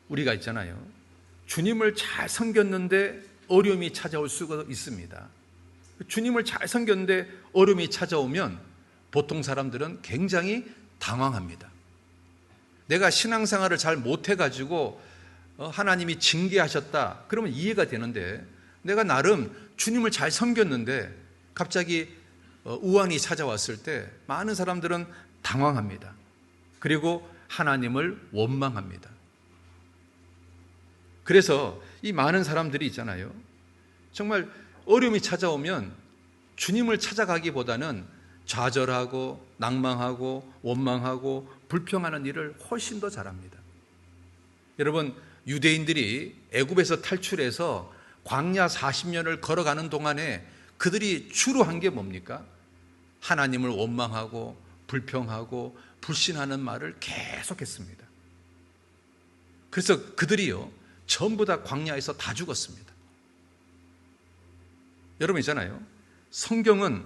우리가 있잖아요. 주님을 잘 섬겼는데 어려움이 찾아올 수가 있습니다. 주님을 잘 섬겼는데 어려움이 찾아오면 보통 사람들은 굉장히 당황합니다. 내가 신앙생활을 잘 못해가지고 하나님이 징계하셨다 그러면 이해가 되는데, 내가 나름 주님을 잘 섬겼는데 갑자기 우환이 찾아왔을 때 많은 사람들은 당황합니다. 그리고 하나님을 원망합니다. 그래서 이 많은 사람들이 있잖아요, 정말 어려움이 찾아오면 주님을 찾아가기보다는 좌절하고 낭망하고 원망하고 불평하는 일을 훨씬 더 잘합니다. 여러분, 유대인들이 애굽에서 탈출해서 광야 40년을 걸어가는 동안에 그들이 주로 한 게 뭡니까? 하나님을 원망하고 불평하고 불신하는 말을 계속했습니다. 그래서 그들이요, 전부 다 광야에서 다 죽었습니다. 여러분 있잖아요, 성경은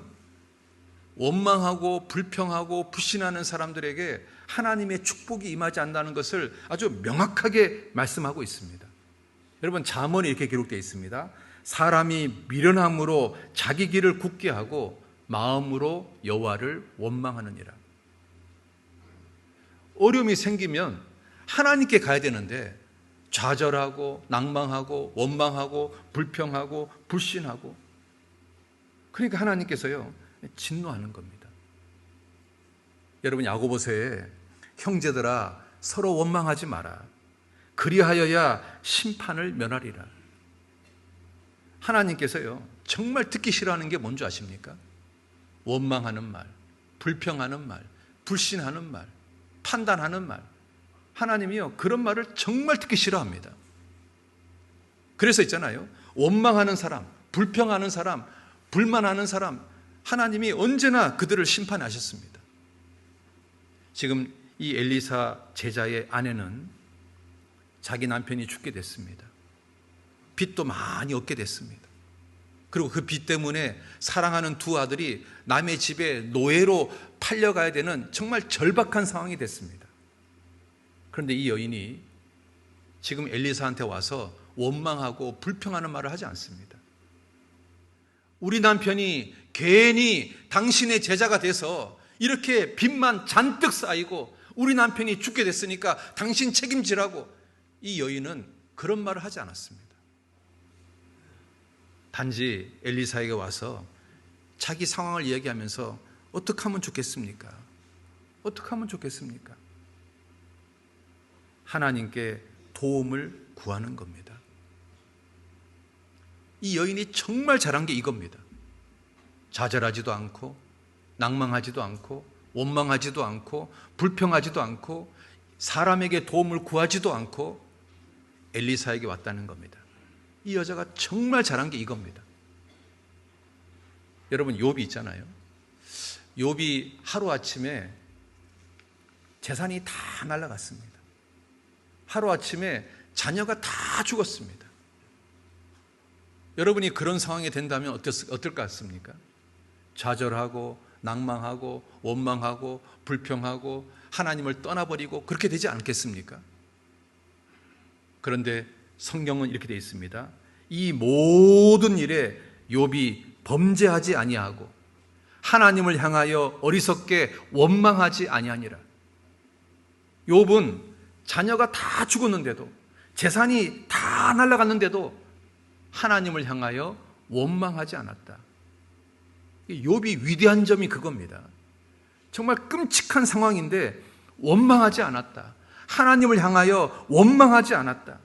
원망하고 불평하고 불신하는 사람들에게 하나님의 축복이 임하지 않는다는 것을 아주 명확하게 말씀하고 있습니다. 여러분, 잠언에 이렇게 기록되어 있습니다. 사람이 미련함으로 자기 길을 굳게 하고 마음으로 여호와를 원망하느니라. 어려움이 생기면 하나님께 가야 되는데 좌절하고 낭망하고 원망하고 불평하고 불신하고, 그러니까 하나님께서요 진노하는 겁니다. 여러분, 야고보서에 형제들아 서로 원망하지 마라. 그리하여야 심판을 면하리라. 하나님께서요 정말 듣기 싫어하는 게 뭔지 아십니까? 원망하는 말, 불평하는 말, 불신하는 말, 판단하는 말. 하나님이요 그런 말을 정말 듣기 싫어합니다. 그래서 있잖아요, 원망하는 사람, 불평하는 사람, 불만하는 사람, 하나님이 언제나 그들을 심판하셨습니다. 지금 이 엘리사 제자의 아내는 자기 남편이 죽게 됐습니다. 빚도 많이 얻게 됐습니다. 그리고 그 빚 때문에 사랑하는 두 아들이 남의 집에 노예로 팔려가야 되는 정말 절박한 상황이 됐습니다. 그런데 이 여인이 지금 엘리사한테 와서 원망하고 불평하는 말을 하지 않습니다. 우리 남편이 괜히 당신의 제자가 돼서 이렇게 빚만 잔뜩 쌓이고 우리 남편이 죽게 됐으니까 당신 책임지라고, 이 여인은 그런 말을 하지 않았습니다. 단지 엘리사에게 와서 자기 상황을 이야기하면서 어떻게 하면 좋겠습니까? 어떻게 하면 좋겠습니까? 하나님께 도움을 구하는 겁니다. 이 여인이 정말 잘한 게 이겁니다. 좌절하지도 않고 낭망하지도 않고 원망하지도 않고 불평하지도 않고 사람에게 도움을 구하지도 않고 엘리사에게 왔다는 겁니다. 이 여자가 정말 잘한 게 이겁니다. 여러분, 욥이 있잖아요. 욥이 하루아침에 재산이 다 날아갔습니다. 하루아침에 자녀가 다 죽었습니다. 여러분이 그런 상황이 된다면 어떨 것 같습니까? 좌절하고 낭망하고 원망하고 불평하고 하나님을 떠나버리고 그렇게 되지 않겠습니까? 그런데 성경은 이렇게 되어 있습니다. 이 모든 일에 욥이 범죄하지 아니하고 하나님을 향하여 어리석게 원망하지 아니하니라. 욥은 자녀가 다 죽었는데도, 재산이 다 날아갔는데도 하나님을 향하여 원망하지 않았다. 욥이 위대한 점이 그겁니다. 정말 끔찍한 상황인데 원망하지 않았다. 하나님을 향하여 원망하지 않았다.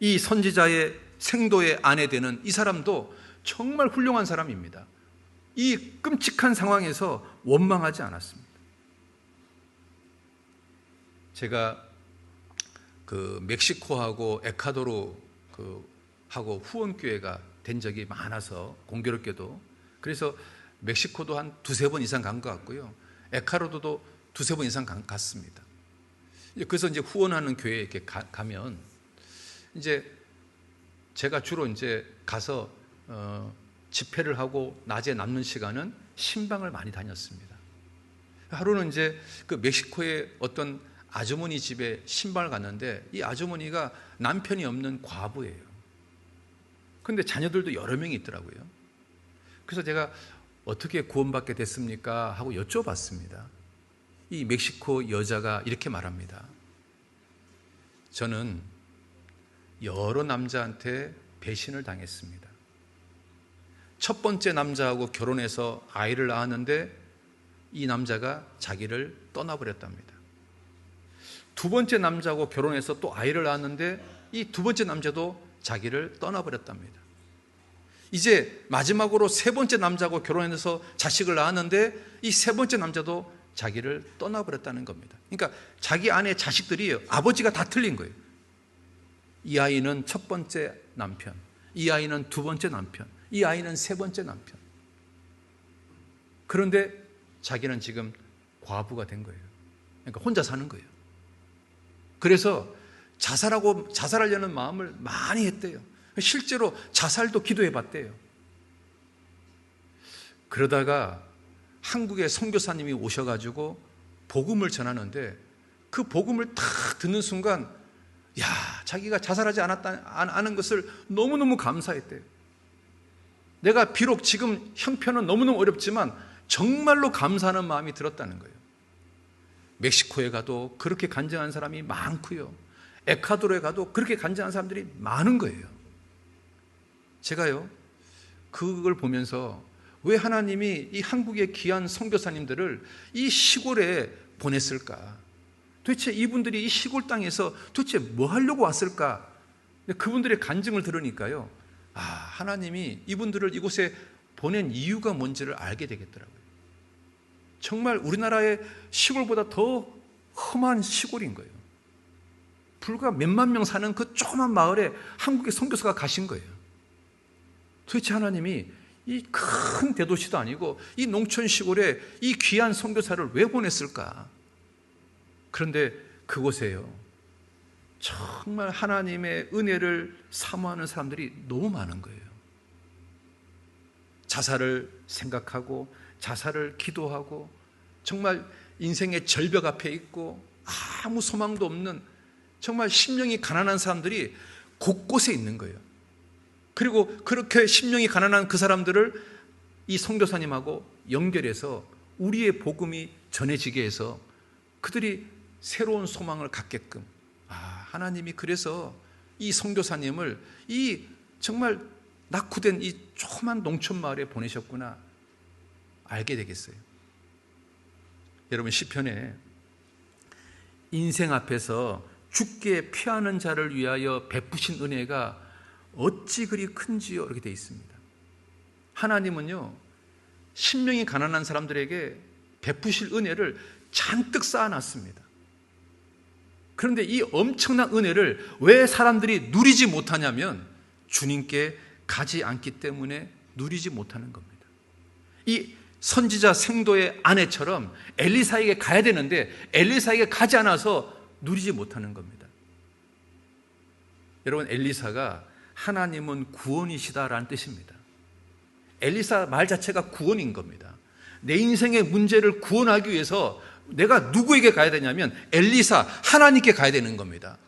이 선지자의 생도의 아내 되는 이 사람도 정말 훌륭한 사람입니다. 이 끔찍한 상황에서 원망하지 않았습니다. 제가 멕시코하고 에콰도르 하고 후원교회가 된 적이 많아서, 공교롭게도, 그래서 멕시코도 한 두세 번 이상 간 것 같고요, 에콰도르도 두세 번 이상 갔습니다. 그래서 이제 후원하는 교회에 이렇게 가면 이제 제가 주로 이제 가서 집회를 하고 낮에 남는 시간은 신방을 많이 다녔습니다. 하루는 이제 그 멕시코의 어떤 아주머니 집에 신방을 갔는데 이 아주머니가 남편이 없는 과부예요. 그런데 자녀들도 여러 명이 있더라고요. 그래서 제가 어떻게 구원받게 됐습니까? 하고 여쭤봤습니다. 이 멕시코 여자가 이렇게 말합니다. 저는 여러 남자한테 배신을 당했습니다. 첫 번째 남자하고 결혼해서 아이를 낳았는데 이 남자가 자기를 떠나버렸답니다. 두 번째 남자하고 결혼해서 또 아이를 낳았는데 이 두 번째 남자도 자기를 떠나버렸답니다. 이제 마지막으로 세 번째 남자하고 결혼해서 자식을 낳았는데 이 세 번째 남자도 자기를 떠나버렸다는 겁니다. 그러니까 자기 아내 자식들이 아버지가 다 틀린 거예요. 이 아이는 첫 번째 남편, 이 아이는 두 번째 남편, 이 아이는 세 번째 남편. 그런데 자기는 지금 과부가 된 거예요. 그러니까 혼자 사는 거예요. 그래서 자살하려는 마음을 많이 했대요. 실제로 자살도 기도해 봤대요. 그러다가 한국의 선교사님이 오셔가지고 복음을 전하는데 그 복음을 딱 듣는 순간 자기가 자살하지 않은 것을 너무너무 감사했대요. 내가 비록 지금 형편은 너무너무 어렵지만 정말로 감사하는 마음이 들었다는 거예요. 멕시코에 가도 그렇게 간증한 사람이 많고요. 에콰도르에 가도 그렇게 간증한 사람들이 많은 거예요. 제가요, 그걸 보면서 왜 하나님이 이 한국의 귀한 선교사님들을 이 시골에 보냈을까? 도대체 이분들이 이 시골 땅에서 도대체 뭐 하려고 왔을까? 그분들의 간증을 들으니까요, 하나님이 이분들을 이곳에 보낸 이유가 뭔지를 알게 되겠더라고요. 정말 우리나라의 시골보다 더 험한 시골인 거예요. 불과 몇만 명 사는 그 조그만 마을에 한국의 선교사가 가신 거예요. 도대체 하나님이 이 큰 대도시도 아니고 이 농촌 시골에 이 귀한 선교사를 왜 보냈을까? 그런데 그곳에요, 정말 하나님의 은혜를 사모하는 사람들이 너무 많은 거예요. 자살을 생각하고 자살을 기도하고 정말 인생의 절벽 앞에 있고 아무 소망도 없는 정말 심령이 가난한 사람들이 곳곳에 있는 거예요. 그리고 그렇게 심령이 가난한 그 사람들을 이 선교사님하고 연결해서 우리의 복음이 전해지게 해서 그들이 새로운 소망을 갖게끔, 하나님이 그래서 이 선교사님을 이 정말 낙후된 이 조그만 농촌 마을에 보내셨구나 알게 되겠어요. 여러분, 시편에 인생 앞에서 죽게 피하는 자를 위하여 베푸신 은혜가 어찌 그리 큰지요, 이렇게 되어 있습니다. 하나님은요, 심령이 가난한 사람들에게 베푸실 은혜를 잔뜩 쌓아놨습니다. 그런데 이 엄청난 은혜를 왜 사람들이 누리지 못하냐면 주님께 가지 않기 때문에 누리지 못하는 겁니다. 이 선지자 생도의 아내처럼 엘리사에게 가야 되는데 엘리사에게 가지 않아서 누리지 못하는 겁니다. 여러분, 엘리사가 하나님은 구원이시다라는 뜻입니다. 엘리사 말 자체가 구원인 겁니다. 내 인생의 문제를 구원하기 위해서 내가 누구에게 가야 되냐면 엘리사, 하나님께 가야 되는 겁니다.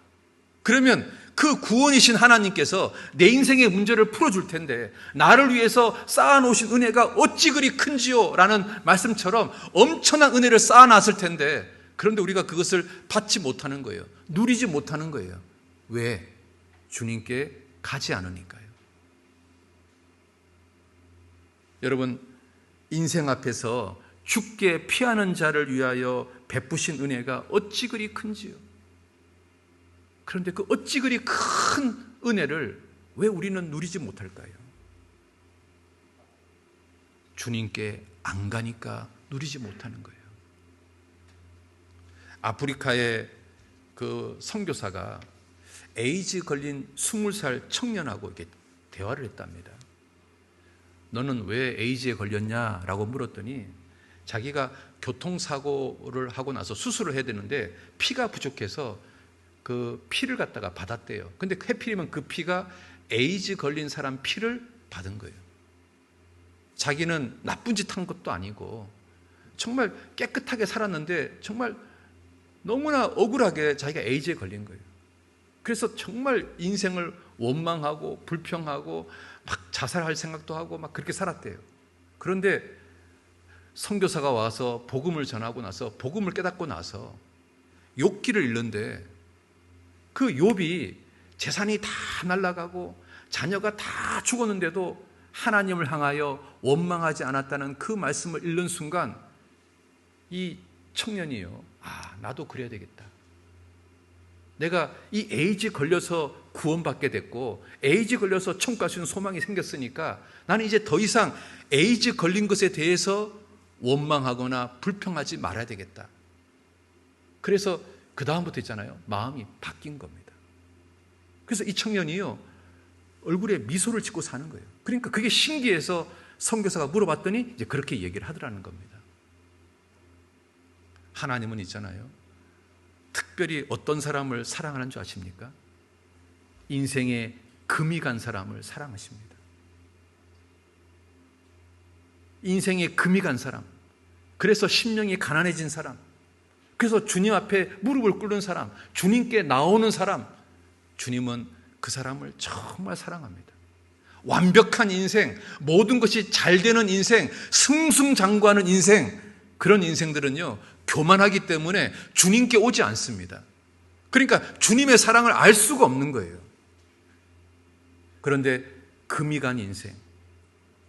그러면 그 구원이신 하나님께서 내 인생의 문제를 풀어줄 텐데 나를 위해서 쌓아놓으신 은혜가 어찌 그리 큰지요? 라는 말씀처럼 엄청난 은혜를 쌓아놨을 텐데 그런데 우리가 그것을 받지 못하는 거예요. 누리지 못하는 거예요. 왜? 주님께 가지 않으니까요. 여러분, 인생 앞에서 죽게 피하는 자를 위하여 베푸신 은혜가 어찌 그리 큰지요. 그런데 그 어찌 그리 큰 은혜를 왜 우리는 누리지 못할까요? 주님께 안 가니까 누리지 못하는 거예요. 아프리카의 그 선교사가 에이즈 걸린 20살 청년하고 이렇게 대화를 했답니다. 너는 왜 에이즈에 걸렸냐라고 물었더니 자기가 교통사고를 하고 나서 수술을 해야 되는데 피가 부족해서 그 피를 갖다가 받았대요. 근데 해필이면 그 피가 에이즈 걸린 사람 피를 받은 거예요. 자기는 나쁜 짓 한 것도 아니고 정말 깨끗하게 살았는데 정말 너무나 억울하게 자기가 에이즈에 걸린 거예요. 그래서 정말 인생을 원망하고 불평하고 막 자살할 생각도 하고 막 그렇게 살았대요. 그런데 선교사가 와서 복음을 전하고 나서, 복음을 깨닫고 나서 욥기를 읽는데, 그 욥이 재산이 다 날아가고 자녀가 다 죽었는데도 하나님을 향하여 원망하지 않았다는 그 말씀을 읽는 순간 이 청년이요, 나도 그래야 되겠다. 내가 이 에이즈 걸려서 구원받게 됐고 에이즈 걸려서 천국 갈 수 있는 소망이 생겼으니까 나는 이제 더 이상 에이즈 걸린 것에 대해서 원망하거나 불평하지 말아야 되겠다. 그래서 그 다음부터 있잖아요, 마음이 바뀐 겁니다. 그래서 이 청년이요, 얼굴에 미소를 짓고 사는 거예요. 그러니까 그게 신기해서 선교사가 물어봤더니 이제 그렇게 얘기를 하더라는 겁니다. 하나님은 있잖아요, 특별히 어떤 사람을 사랑하는 줄 아십니까? 인생에 금이 간 사람을 사랑하십니다. 인생에 금이 간 사람, 그래서 심령이 가난해진 사람, 그래서 주님 앞에 무릎을 꿇는 사람, 주님께 나오는 사람, 주님은 그 사람을 정말 사랑합니다. 완벽한 인생, 모든 것이 잘 되는 인생, 승승장구하는 인생, 그런 인생들은요, 교만하기 때문에 주님께 오지 않습니다. 그러니까 주님의 사랑을 알 수가 없는 거예요. 그런데 금이 간 인생,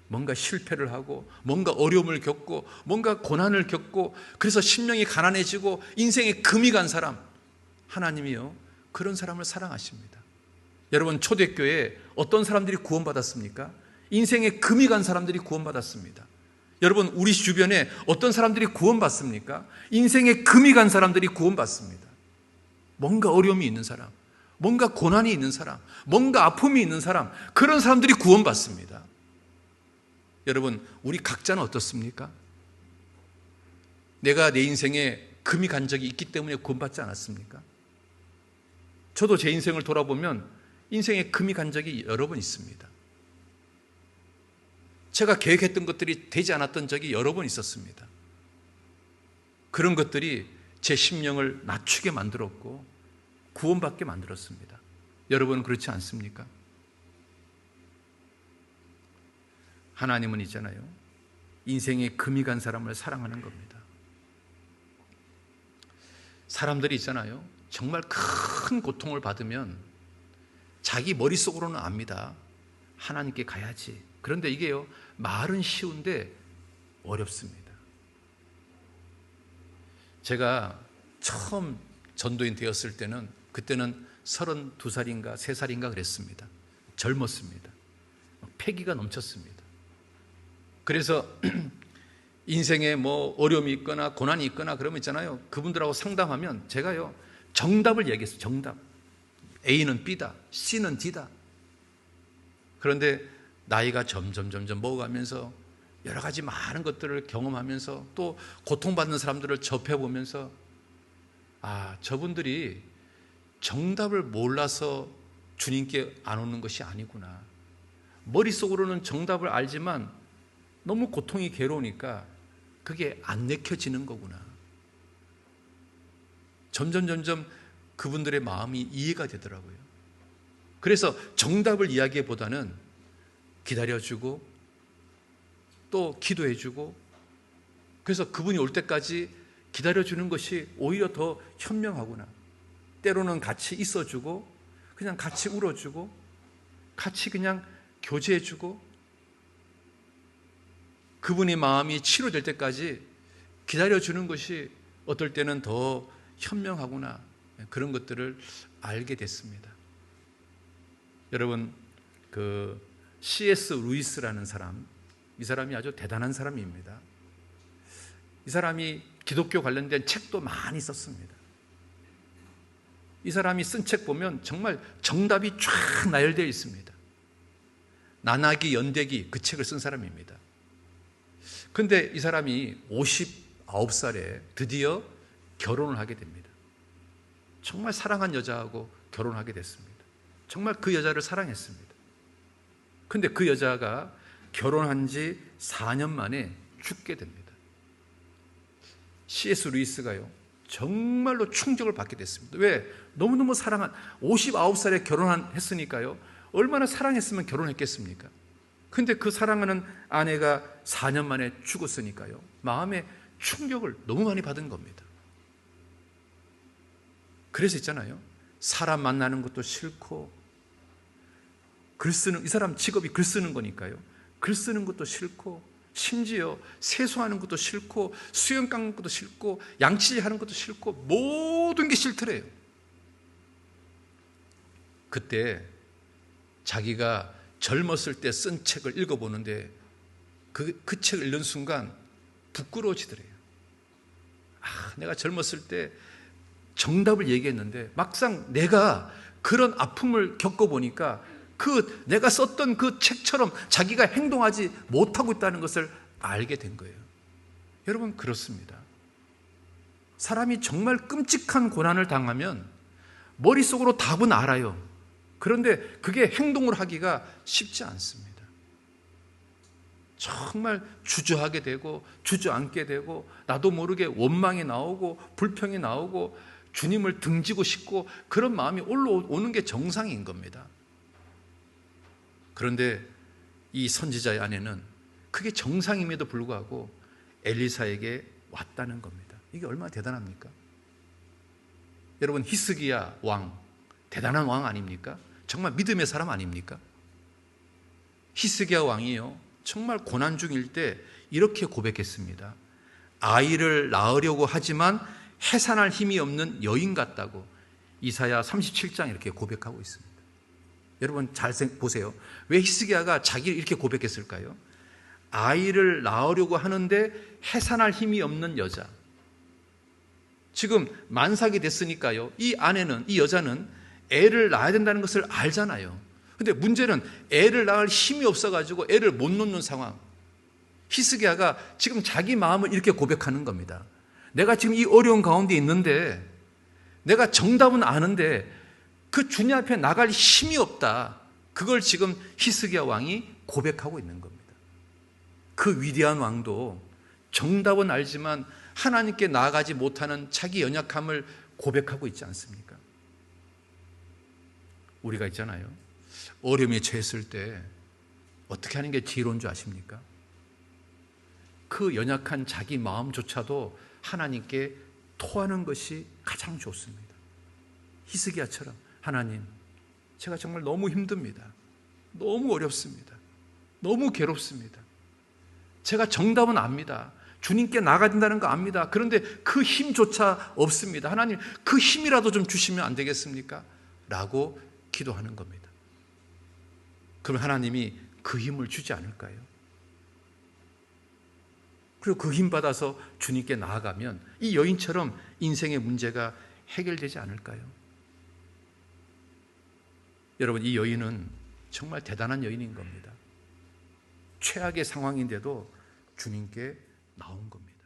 뭔가 실패를 하고 뭔가 어려움을 겪고 뭔가 고난을 겪고 그래서 심령이 가난해지고 인생에 금이 간 사람, 하나님이요, 그런 사람을 사랑하십니다. 여러분, 초대교회에 어떤 사람들이 구원받았습니까? 인생에 금이 간 사람들이 구원받았습니다. 여러분, 우리 주변에 어떤 사람들이 구원받습니까? 인생에 금이 간 사람들이 구원받습니다. 뭔가 어려움이 있는 사람, 뭔가 고난이 있는 사람, 뭔가 아픔이 있는 사람, 그런 사람들이 구원받습니다. 여러분, 우리 각자는 어떻습니까? 내가 내 인생에 금이 간 적이 있기 때문에 구원받지 않았습니까? 저도 제 인생을 돌아보면 인생에 금이 간 적이 여러 번 있습니다. 제가 계획했던 것들이 되지 않았던 적이 여러 번 있었습니다. 그런 것들이 제 심령을 낮추게 만들었고 구원받게 만들었습니다. 여러분은 그렇지 않습니까? 하나님은 있잖아요, 인생에 금이 간 사람을 사랑하는 겁니다. 사람들이 있잖아요, 정말 큰 고통을 받으면 자기 머릿속으로는 압니다. 하나님께 가야지. 그런데 이게요, 말은 쉬운데 어렵습니다. 제가 처음 전도인 되었을 때는, 그때는 32살인가 3살인가 그랬습니다. 젊었습니다. 패기가 넘쳤습니다. 그래서 인생에 뭐 어려움이 있거나 고난이 있거나 그러면 있잖아요, 그분들하고 상담하면 제가요, 정답을 얘기했어요. 정답. A는 B다, C는 D다. 그런데 나이가 점점 먹어가면서 여러 가지 많은 것들을 경험하면서 또 고통받는 사람들을 접해보면서, 저분들이 정답을 몰라서 주님께 안 오는 것이 아니구나. 머릿속으로는 정답을 알지만 너무 고통이 괴로우니까 그게 안 내켜지는 거구나. 점점 그분들의 마음이 이해가 되더라고요. 그래서 정답을 이야기보다는 기다려주고 또 기도해주고, 그래서 그분이 올 때까지 기다려주는 것이 오히려 더 현명하구나. 때로는 같이 있어주고 그냥 같이 울어주고 같이 그냥 교제해주고 그분의 마음이 치료될 때까지 기다려주는 것이 어떨 때는 더 현명하구나. 그런 것들을 알게 됐습니다. 여러분, 그 C.S. 루이스라는 사람, 이 사람이 아주 대단한 사람입니다. 이 사람이 기독교 관련된 책도 많이 썼습니다. 이 사람이 쓴 책 보면 정말 정답이 쫙 나열되어 있습니다. 나나기 연대기, 그 책을 쓴 사람입니다. 그런데 이 사람이 59살에 드디어 결혼을 하게 됩니다. 정말 사랑한 여자하고 결혼하게 됐습니다. 정말 그 여자를 사랑했습니다. 그런데 그 여자가 결혼한 지 4년 만에 죽게 됩니다. C.S. 루이스가요, 정말로 충격을 받게 됐습니다. 왜? 너무너무 사랑한 59살에 결혼했으니까요. 얼마나 사랑했으면 결혼했겠습니까? 근데 그 사랑하는 아내가 4년 만에 죽었으니까요. 마음에 충격을 너무 많이 받은 겁니다. 그래서 있잖아요. 사람 만나는 것도 싫고, 이 사람 직업이 글 쓰는 거니까요. 글 쓰는 것도 싫고, 심지어 세수하는 것도 싫고, 수영 깎는 것도 싫고, 양치하는 것도 싫고, 모든 게 싫더래요. 그때 자기가 젊었을 때 쓴 책을 읽어보는데 그 책을 읽는 순간 부끄러워지더래요. 내가 젊었을 때 정답을 얘기했는데 막상 내가 그런 아픔을 겪어보니까 내가 썼던 그 책처럼 자기가 행동하지 못하고 있다는 것을 알게 된 거예요. 여러분, 그렇습니다. 사람이 정말 끔찍한 고난을 당하면 머릿속으로 답은 알아요. 그런데 그게 행동을 하기가 쉽지 않습니다. 정말 주저하게 되고 주저앉게 되고 나도 모르게 원망이 나오고 불평이 나오고 주님을 등지고 싶고 그런 마음이 올라오는 게 정상인 겁니다. 그런데 이 선지자의 아내는 그게 정상임에도 불구하고 엘리사에게 왔다는 겁니다. 이게 얼마나 대단합니까? 여러분, 히스기야 왕, 대단한 왕 아닙니까? 정말 믿음의 사람 아닙니까? 히스기야 왕이요, 정말 고난 중일 때 이렇게 고백했습니다. 아이를 낳으려고 하지만 해산할 힘이 없는 여인 같다고 이사야 37장 이렇게 고백하고 있습니다. 여러분 잘 보세요. 왜 히스기야가 자기를 이렇게 고백했을까요? 아이를 낳으려고 하는데 해산할 힘이 없는 여자. 지금 만삭이 됐으니까요, 이 여자는 애를 낳아야 된다는 것을 알잖아요. 근데 문제는 애를 낳을 힘이 없어가지고 애를 못 놓는 상황. 히스기야가 지금 자기 마음을 이렇게 고백하는 겁니다. 내가 지금 이 어려운 가운데 있는데 내가 정답은 아는데 그 주님 앞에 나갈 힘이 없다. 그걸 지금 히스기야 왕이 고백하고 있는 겁니다. 그 위대한 왕도 정답은 알지만 하나님께 나아가지 못하는 자기 연약함을 고백하고 있지 않습니까? 우리가 있잖아요, 어려움에 처했을 때 어떻게 하는 게 지혜로운 줄 아십니까? 그 연약한 자기 마음조차도 하나님께 토하는 것이 가장 좋습니다. 히스기야처럼, 하나님, 제가 정말 너무 힘듭니다. 너무 어렵습니다. 너무 괴롭습니다. 제가 정답은 압니다. 주님께 나가야 된다는 거 압니다. 그런데 그 힘조차 없습니다. 하나님, 그 힘이라도 좀 주시면 안 되겠습니까? 라고 기도하는 겁니다. 그럼 하나님이 그 힘을 주지 않을까요? 그리고 그 힘 받아서 주님께 나아가면 이 여인처럼 인생의 문제가 해결되지 않을까요? 여러분, 이 여인은 정말 대단한 여인인 겁니다. 최악의 상황인데도 주님께 나온 겁니다.